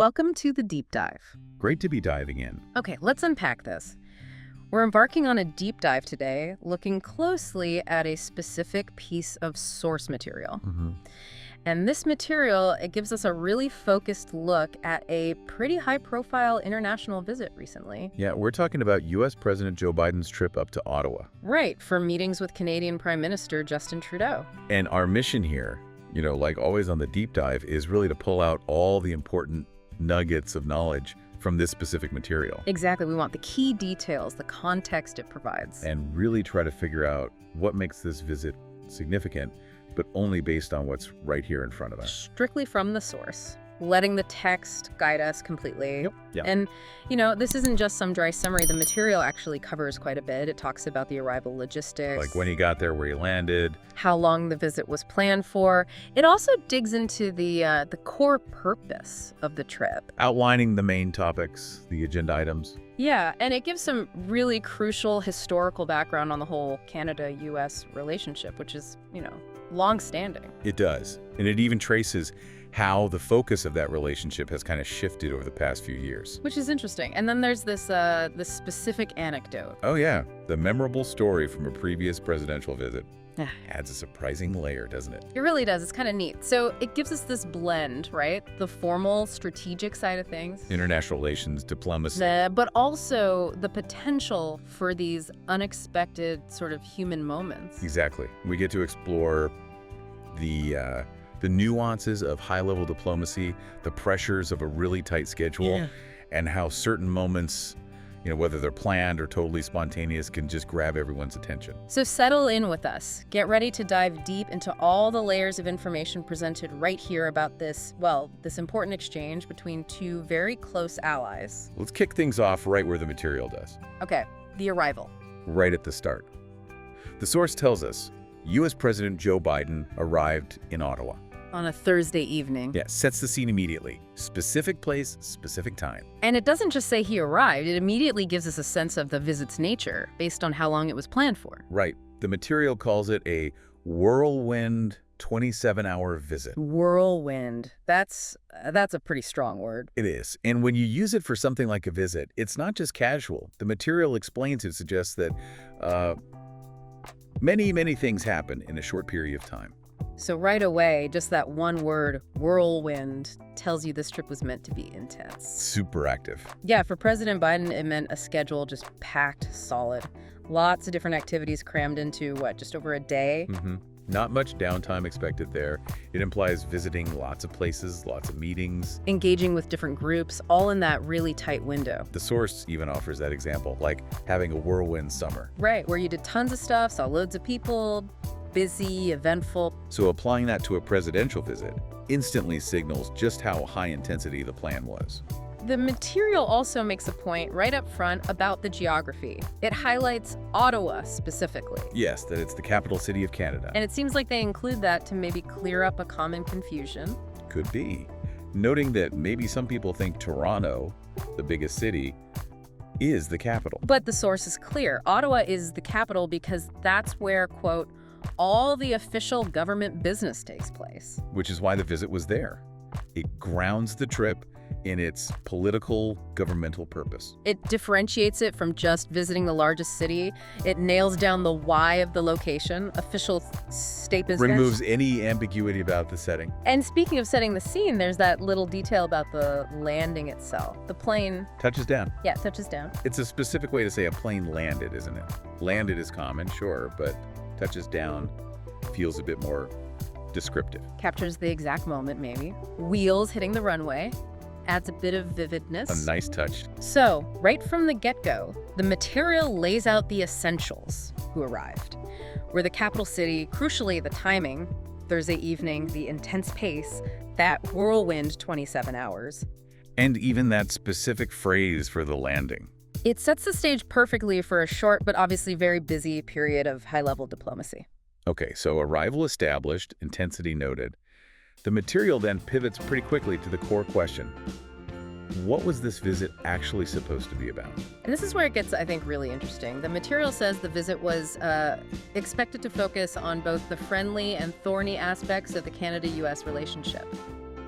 Welcome to the deep dive. Great to be diving in. Okay, let's unpack this. We're embarking on a deep dive today, looking closely at a specific piece of source material. And this material, it gives us a really focused look at a pretty high-profile international visit recently. Yeah, we're talking about U.S. President Joe Biden's trip up to Ottawa. Right, for meetings with Canadian Prime Minister Justin Trudeau. And our mission here, like always on the deep dive, is really to pull out all the important nuggets of knowledge from this specific material. Exactly, we want the key details, the context it provides. And really try to figure out what makes this visit significant, but only based on what's right here in front of us. Strictly from the source, letting the text guide us completely. Yep. And, this isn't just some dry summary. The material actually covers quite a bit. It talks about the arrival logistics. Like when he got there, where he landed. How long the visit was planned for. It also digs into the core purpose of the trip. Outlining the main topics, the agenda items. Yeah, and it gives some really crucial historical background on the whole Canada-U.S. relationship, which is, long-standing. It does. And it even traces how the focus of that relationship has kind of shifted over the past few years. Which is interesting. And then there's this specific anecdote. Oh yeah, the memorable story from a previous presidential visit. Adds a surprising layer, doesn't it? It really does. It's kind of neat. So it gives us this blend, right? The formal, strategic side of things. International relations, diplomacy. But also the potential for these unexpected sort of human moments. Exactly. We get to explore the nuances of high-level diplomacy, the pressures of a really tight schedule, and how certain moments, whether they're planned or totally spontaneous, can just grab everyone's attention. So settle in with us. Get ready to dive deep into all the layers of information presented right here about this important exchange between two very close allies. Let's kick things off right where the material does. Okay, the arrival. Right at the start. The source tells us U.S. President Joe Biden arrived in Ottawa. On a Thursday evening. Yeah, sets the scene immediately. Specific place, specific time. And it doesn't just say he arrived, it immediately gives us a sense of the visit's nature, based on how long it was planned for. Right. The material calls it a whirlwind 27-hour visit. Whirlwind. That's a pretty strong word. It is. And when you use it for something like a visit, it's not just casual. The material explains it suggests that many things happen in a short period of time. So right away, just that one word, whirlwind, tells you this trip was meant to be intense. Super active. Yeah, for President Biden, it meant a schedule just packed solid. Lots of different activities crammed into, just over a day? Not much downtime expected there. It implies visiting lots of places, lots of meetings. Engaging with different groups, all in that really tight window. The source even offers that example, like having a whirlwind summer. Right, where you did tons of stuff, saw loads of people, busy, eventful. So applying that to a presidential visit instantly signals just how high intensity the plan was. The material also makes a point right up front about the geography. It highlights Ottawa specifically. Yes, that it's the capital city of Canada. And it seems like they include that to maybe clear up a common confusion. Could be. Noting that maybe some people think Toronto, the biggest city, is the capital. But the source is clear. Ottawa is the capital because that's where, quote, all the official government business takes place. Which is why the visit was there. It grounds the trip in its political, governmental purpose. It differentiates it from just visiting the largest city. It nails down the why of the location, official state business. Removes any ambiguity about the setting. And speaking of setting the scene, there's that little detail about the landing itself. The plane... touches down. Yeah, touches down. It's a specific way to say a plane landed, isn't it? Landed is common, sure, but touches down feels a bit more descriptive. Captures the exact moment, maybe. Wheels hitting the runway. Adds a bit of vividness. A nice touch. So, right from the get-go, the material lays out the essentials who arrived. We're the capital city, crucially the timing, Thursday evening, the intense pace, that whirlwind 27 hours. And even that specific phrase for the landing. It sets the stage perfectly for a short but obviously very busy period of high-level diplomacy. Okay, so arrival established, intensity noted. The material then pivots pretty quickly to the core question. What was this visit actually supposed to be about? And this is where it gets, I think, really interesting. The material says the visit was expected to focus on both the friendly and thorny aspects of the Canada-U.S. relationship.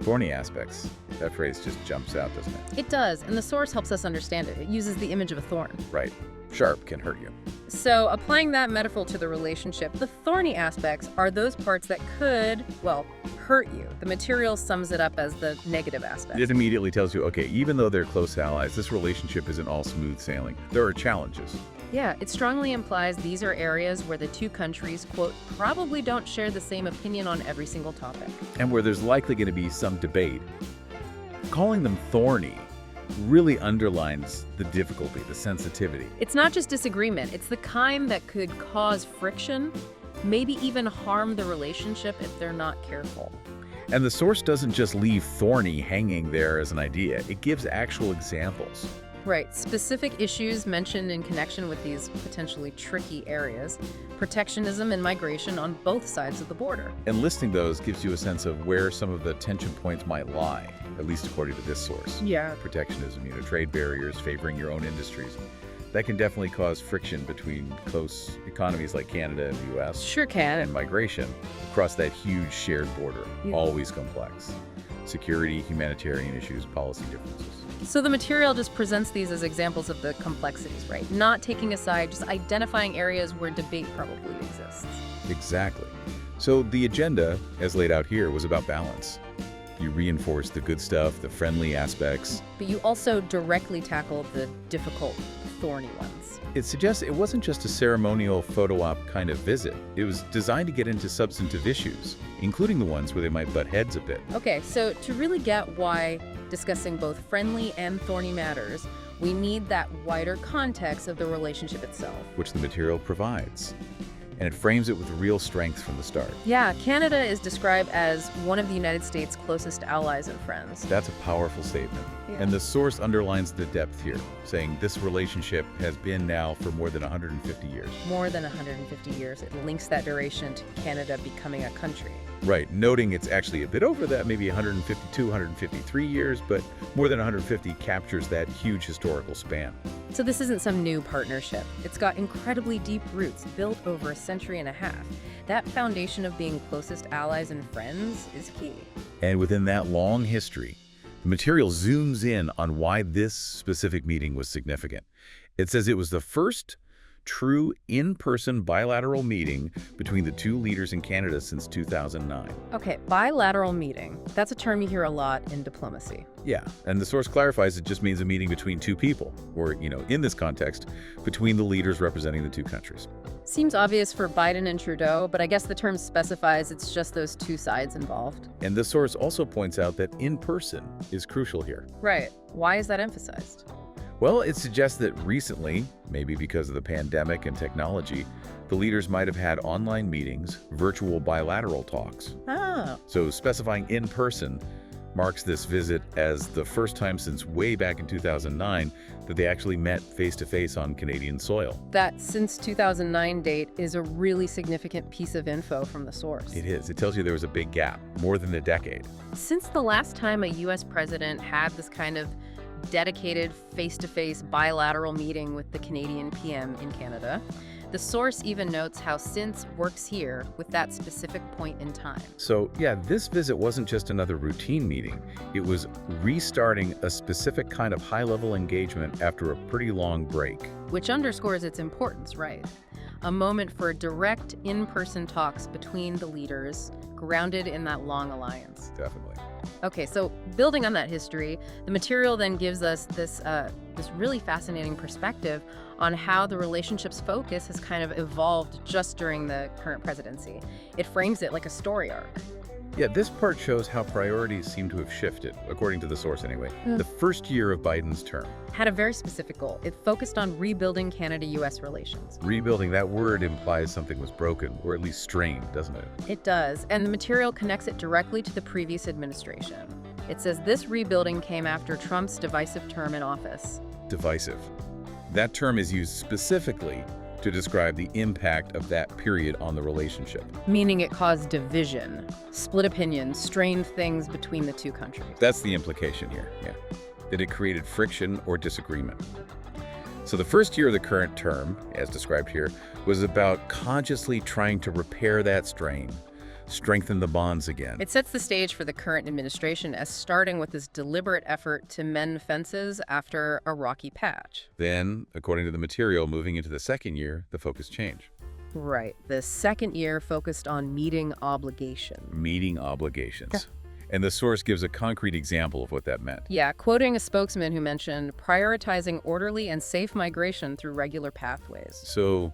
Thorny aspects. That phrase just jumps out, doesn't it? It does, and the source helps us understand it. It uses the image of a thorn. Right. Sharp can hurt you. So applying that metaphor to the relationship, the thorny aspects are those parts that could, well, hurt you. The material sums it up as the negative aspects. It immediately tells you, okay, even though they're close allies, this relationship isn't all smooth sailing. There are challenges. Yeah, it strongly implies these are areas where the two countries, quote, probably don't share the same opinion on every single topic. And where there's likely going to be some debate. Calling them thorny really underlines the difficulty, the sensitivity. It's not just disagreement, it's the kind that could cause friction, maybe even harm the relationship if they're not careful. And the source doesn't just leave thorny hanging there as an idea, it gives actual examples. Right, specific issues mentioned in connection with these potentially tricky areas, protectionism and migration on both sides of the border. And listing those gives you a sense of where some of the tension points might lie, at least according to this source. Yeah. Protectionism, trade barriers favoring your own industries. That can definitely cause friction between close economies like Canada and the U.S. Sure can. And migration across that huge shared border, always complex. Security, humanitarian issues, policy differences. So the material just presents these as examples of the complexities, right? Not taking a side, just identifying areas where debate probably exists. Exactly. So the agenda, as laid out here, was about balance. You reinforce the good stuff, the friendly aspects. But you also directly tackle the difficult, thorny ones. It suggests it wasn't just a ceremonial photo op kind of visit. It was designed to get into substantive issues, including the ones where they might butt heads a bit. Okay, so to really get why discussing both friendly and thorny matters, we need that wider context of the relationship itself. Which the material provides. And it frames it with real strength from the start. Yeah, Canada is described as one of the United States' closest allies and friends. That's a powerful statement. Yeah. And the source underlines the depth here, saying this relationship has been now for more than 150 years. More than 150 years. It links that duration to Canada becoming a country. Right, noting it's actually a bit over that, maybe 152, 153 years, but more than 150 captures that huge historical span. So this isn't some new partnership. It's got incredibly deep roots built over a century and a half. That foundation of being closest allies and friends is key. And within that long history, the material zooms in on why this specific meeting was significant. It says it was the first true in-person bilateral meeting between the two leaders in Canada since 2009. Okay, bilateral meeting. That's a term you hear a lot in diplomacy. Yeah, and the source clarifies it just means a meeting between two people, or, in this context, between the leaders representing the two countries. Seems obvious for Biden and Trudeau, but I guess the term specifies it's just those two sides involved. And the source also points out that in-person is crucial here. Right. Why is that emphasized? Well, it suggests that recently, maybe because of the pandemic and technology, the leaders might have had online meetings, virtual bilateral talks. Ah. So specifying in person marks this visit as the first time since way back in 2009 that they actually met face-to-face on Canadian soil. That since 2009 date is a really significant piece of info from the source. It is. It tells you there was a big gap, more than a decade. Since the last time a U.S. president had this kind of dedicated face-to-face bilateral meeting with the Canadian PM in Canada, the source even notes how since works here with that specific point in time. So yeah, this visit wasn't just another routine meeting. It was restarting a specific kind of high-level engagement after a pretty long break. Which underscores its importance, right? A moment for direct in-person talks between the leaders, grounded in that long alliance. Definitely. Okay, so building on that history, the material then gives us this really fascinating perspective on how the relationship's focus has kind of evolved just during the current presidency. It frames it like a story arc. Yeah, this part shows how priorities seem to have shifted, according to the source anyway. The first year of Biden's term had a very specific goal. It focused on rebuilding Canada-U.S. relations. Rebuilding, that word implies something was broken, or at least strained, doesn't it? It does, and the material connects it directly to the previous administration. It says this rebuilding came after Trump's divisive term in office. Divisive. That term is used specifically to describe the impact of that period on the relationship. Meaning it caused division, split opinions, strained things between the two countries. That's the implication here, yeah. That it created friction or disagreement. So the first year of the current term, as described here, was about consciously trying to repair that strain, strengthen the bonds again. It sets the stage for the current administration as starting with this deliberate effort to mend fences after a rocky patch. Then, according to the material, moving into the second year, the focus changed. Right. The second year focused on meeting obligations. Meeting obligations. And the source gives a concrete example of what that meant. Yeah, quoting a spokesman who mentioned prioritizing orderly and safe migration through regular pathways. So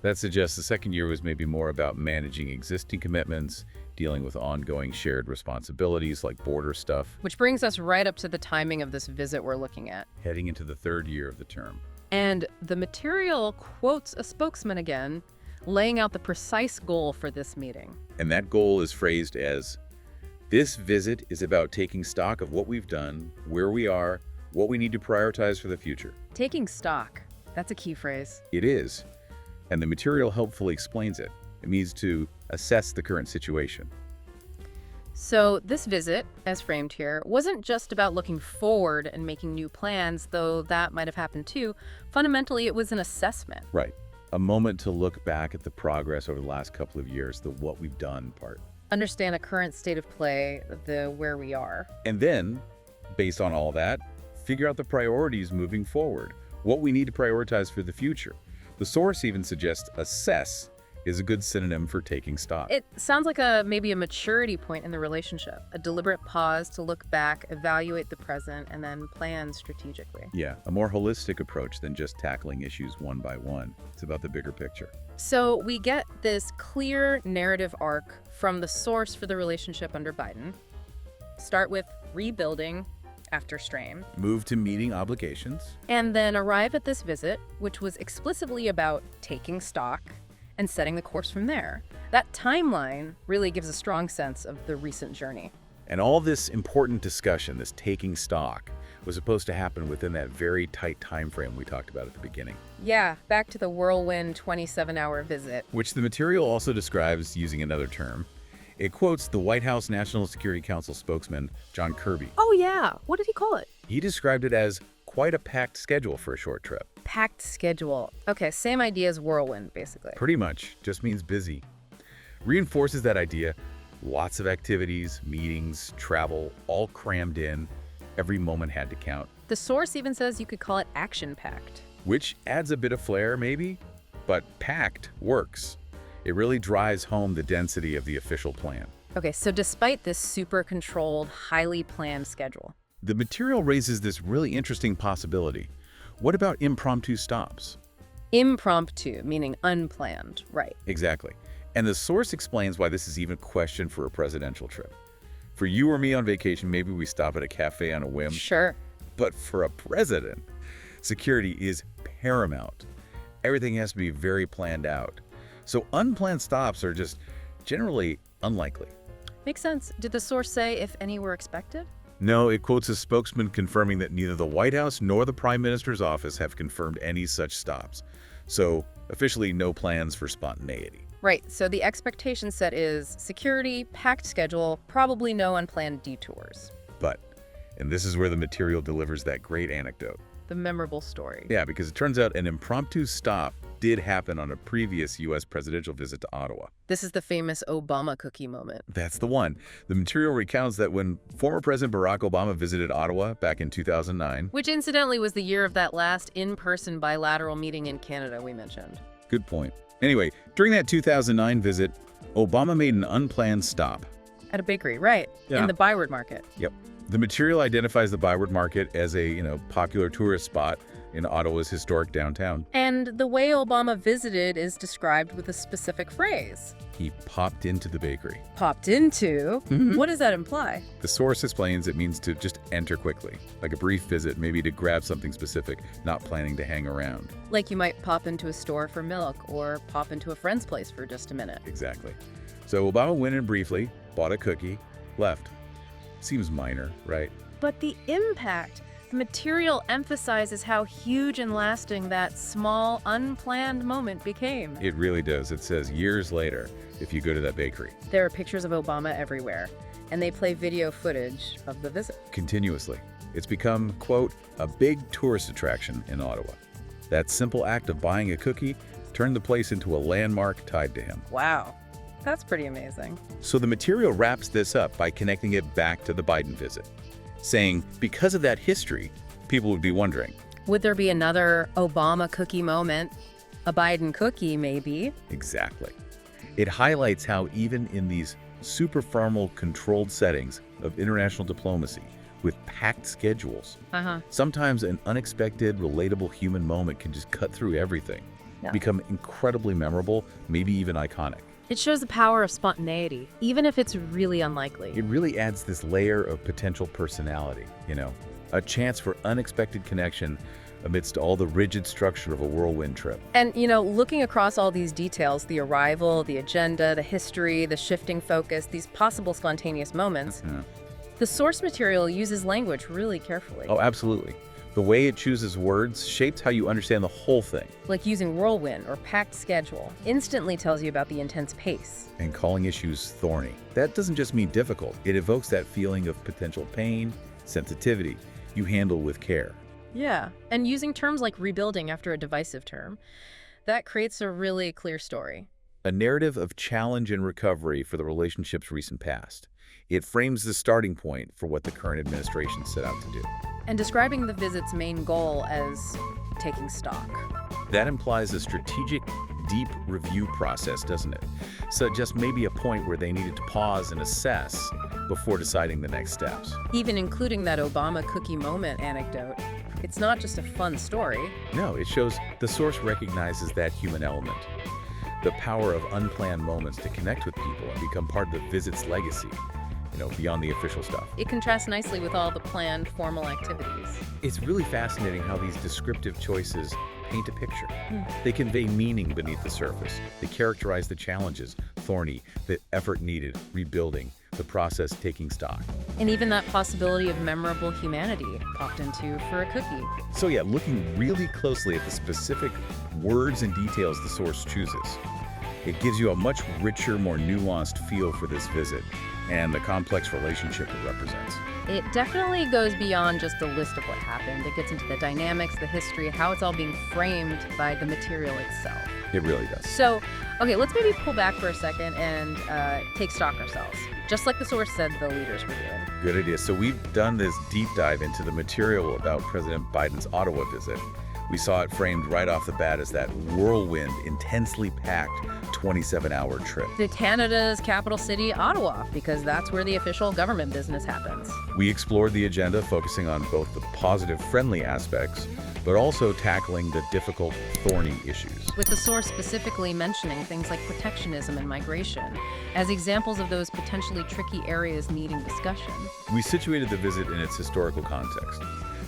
that suggests the second year was maybe more about managing existing commitments, dealing with ongoing shared responsibilities like border stuff. Which brings us right up to the timing of this visit we're looking at. Heading into the third year of the term. And the material quotes a spokesman again, laying out the precise goal for this meeting. And that goal is phrased as, "This visit is about taking stock of what we've done, where we are, what we need to prioritize for the future." Taking stock. That's a key phrase. It is. And the material helpfully explains it. It means to assess the current situation. So this visit, as framed here, wasn't just about looking forward and making new plans, though that might have happened too. Fundamentally, it was an assessment. Right. A moment to look back at the progress over the last couple of years, the what we've done part. Understand a current state of play, the where we are. And then, based on all that, figure out the priorities moving forward, what we need to prioritize for the future. The source even suggests assess is a good synonym for taking stock. It sounds like maybe a maturity point in the relationship, a deliberate pause to look back, evaluate the present, and then plan strategically. Yeah, a more holistic approach than just tackling issues one by one. It's about the bigger picture. So we get this clear narrative arc from the source for the relationship under Biden. Start with rebuilding after strain. Move to meeting obligations. And then arrive at this visit, which was explicitly about taking stock and setting the course from there. That timeline really gives a strong sense of the recent journey. And all this important discussion, this taking stock, was supposed to happen within that very tight time frame we talked about at the beginning. Yeah, back to the Whirlwind 27-hour visit. Which the material also describes using another term. It quotes the White House National Security Council spokesman, John Kirby. Oh yeah, what did he call it? He described it as quite a packed schedule for a short trip. Packed schedule. Okay, same idea as Whirlwind, basically. Pretty much, just means busy. Reinforces that idea, lots of activities, meetings, travel, all crammed in. Every moment had to count. The source even says you could call it action-packed. Which adds a bit of flair, maybe, but packed works. It really drives home the density of the official plan. Okay, so despite this super controlled, highly planned schedule, the material raises this really interesting possibility. What about impromptu stops? Impromptu, meaning unplanned, right? Exactly. And the source explains why this is even a question for a presidential trip. For you or me on vacation, maybe we stop at a cafe on a whim. Sure. But for a president, security is paramount. Everything has to be very planned out. So unplanned stops are just generally unlikely. Makes sense. Did the source say if any were expected? No, it quotes a spokesman confirming that neither the White House nor the Prime Minister's office have confirmed any such stops. So officially no plans for spontaneity. Right, so the expectation set is security, packed schedule, probably no unplanned detours. But, and this is where the material delivers that great anecdote. The memorable story. Yeah, because it turns out an impromptu stop did happen on a previous U.S. presidential visit to Ottawa. This is the famous Obama cookie moment. That's the one. The material recounts that when former President Barack Obama visited Ottawa back in 2009, which incidentally was the year of that last in-person bilateral meeting in Canada we mentioned. Good point. Anyway, during that 2009 visit, Obama made an unplanned stop. At a bakery, right, in the Byward Market. Yep. The material identifies the Byward Market as a, popular tourist spot in Ottawa's historic downtown. And the way Obama visited is described with a specific phrase. He popped into the bakery. Popped into? What does that imply? The source explains it means to just enter quickly, like a brief visit, maybe to grab something specific, not planning to hang around. Like you might pop into a store for milk or pop into a friend's place for just a minute. Exactly. So Obama went in briefly, bought a cookie, left. Seems minor, right? But the impact, the material emphasizes how huge and lasting that small, unplanned moment became. It really does. It says years later, if you go to that bakery. There are pictures of Obama everywhere, and they play video footage of the visit. Continuously. It's become, quote, a big tourist attraction in Ottawa. That simple act of buying a cookie turned the place into a landmark tied to him. Wow. That's pretty amazing. So the material wraps this up by connecting it back to the Biden visit, saying because of that history, people would be wondering. Would there be another Obama cookie moment? A Biden cookie, maybe? Exactly. It highlights how even in these super formal, controlled settings of international diplomacy, with packed schedules, sometimes an unexpected, relatable human moment can just cut through everything, become incredibly memorable, maybe even iconic. It shows the power of spontaneity, even if it's really unlikely. It really adds this layer of potential personality, a chance for unexpected connection amidst all the rigid structure of a whirlwind trip. And, looking across all these details, the arrival, the agenda, the history, the shifting focus, these possible spontaneous moments, the source material uses language really carefully. Oh, absolutely. The way it chooses words shapes how you understand the whole thing. Like using whirlwind or packed schedule instantly tells you about the intense pace. And calling issues thorny. That doesn't just mean difficult. It evokes that feeling of potential pain, sensitivity, you handle with care. Yeah, and using terms like rebuilding after a divisive term, that creates a really clear story. A narrative of challenge and recovery for the relationship's recent past. It frames the starting point for what the current administration set out to do. And describing the visit's main goal as taking stock. That implies a strategic, deep review process, doesn't it? So just maybe a point where they needed to pause and assess before deciding the next steps. Even including that Obama cookie moment anecdote, it's not just a fun story. No, it shows the source recognizes that human element. The power of unplanned moments to connect with people and become part of the visit's legacy, beyond the official stuff. It contrasts nicely with all the planned formal activities. It's really fascinating how these descriptive choices paint a picture. They convey meaning beneath the surface. They characterize the challenges, thorny, the effort needed, rebuilding, the process taking stock. And even that possibility of memorable humanity popped into for a cookie. So yeah, looking really closely at the specific words and details the source chooses, it gives you a much richer, more nuanced feel for this visit and the complex relationship it represents. It definitely goes beyond just a list of what happened. It gets into the dynamics, the history, how it's all being framed by the material itself. It really does. So, okay, let's maybe pull back for a second and take stock ourselves, just like the source said the leaders were doing. Good idea. So we've done this deep dive into the material about President Biden's Ottawa visit. We saw it framed right off the bat as that whirlwind, intensely packed 27-hour trip. To Canada's capital city, Ottawa, because that's where the official government business happens. We explored the agenda, focusing on both the positive, friendly aspects, but also tackling the difficult, thorny issues. With the source specifically mentioning things like protectionism and migration as examples of those potentially tricky areas needing discussion. We situated the visit in its historical context.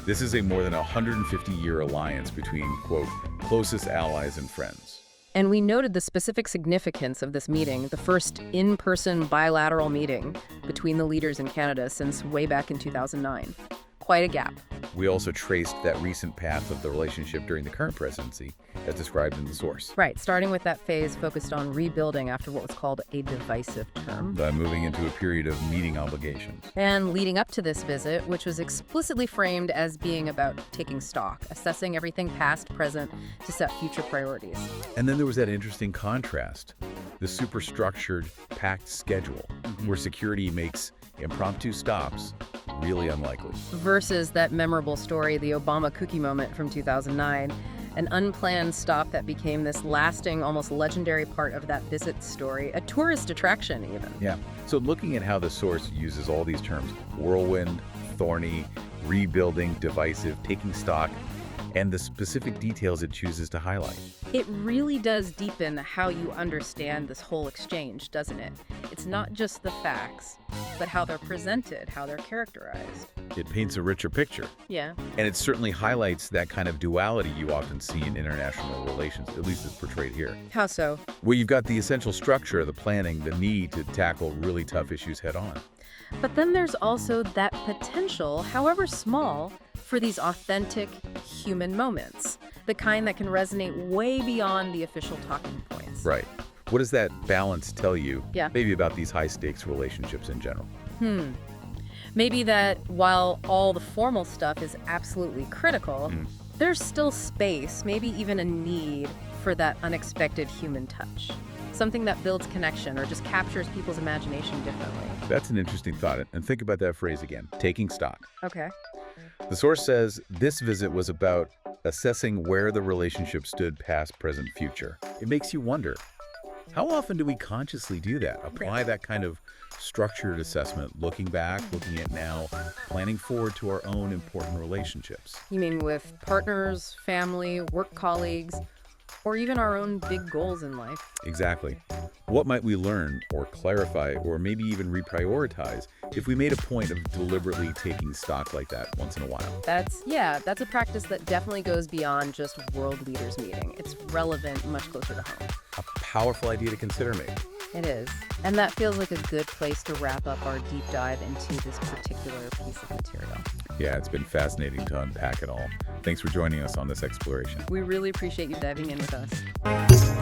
This is a more than 150-year alliance between, quote, closest allies and friends. And we noted the specific significance of this meeting, the first in-person bilateral meeting between the leaders in Canada since way back in 2009. Quite a gap. We also traced that recent path of the relationship during the current presidency, as described in the source. Right, starting with that phase focused on rebuilding after what was called a divisive term. Moving into a period of meeting obligations. And leading up to this visit, which was explicitly framed as being about taking stock, assessing everything past, present, to set future priorities. And then there was that interesting contrast, the superstructured, packed schedule, where security makes impromptu stops really unlikely. Versus that memorable story, the Obama cookie moment from 2009, an unplanned stop that became this lasting, almost legendary part of that visit story, a tourist attraction even. Yeah. So looking at how the source uses all these terms, whirlwind, thorny, rebuilding, divisive, taking stock, and the specific details it chooses to highlight. It really does deepen how you understand this whole exchange, doesn't it? It's not just the facts, but how they're presented, how they're characterized. It paints a richer picture. Yeah. And it certainly highlights that kind of duality you often see in international relations, at least as portrayed here. How so? Where you've got the essential structure, the planning, the need to tackle really tough issues head on. But then there's also that potential, however small, for these authentic human moments, the kind that can resonate way beyond the official talking points. Right. What does that balance tell you, Yeah. maybe about these high-stakes relationships in general? Maybe that while all the formal stuff is absolutely critical, there's still space, maybe even a need for that unexpected human touch. something that builds connection or just captures people's imagination differently. That's an interesting thought. And think about that phrase again, taking stock. Okay. The source says this visit was about assessing where the relationship stood past, present, future. It makes you wonder, how often do we consciously do that? Apply that kind of structured assessment, looking back, looking at now, planning forward to our own important relationships. You mean with partners, family, work colleagues, or even our own big goals in life? Exactly. What might we learn or clarify or maybe even reprioritize if we made a point of deliberately taking stock like that once in a while? That's a practice that definitely goes beyond just world leaders meeting. It's relevant much closer to home. A powerful idea to consider, maybe. It is. And that feels like a good place to wrap up our deep dive into this particular piece of material. Yeah, it's been fascinating to unpack it all. Thanks for joining us on this exploration. We really appreciate you diving in with us.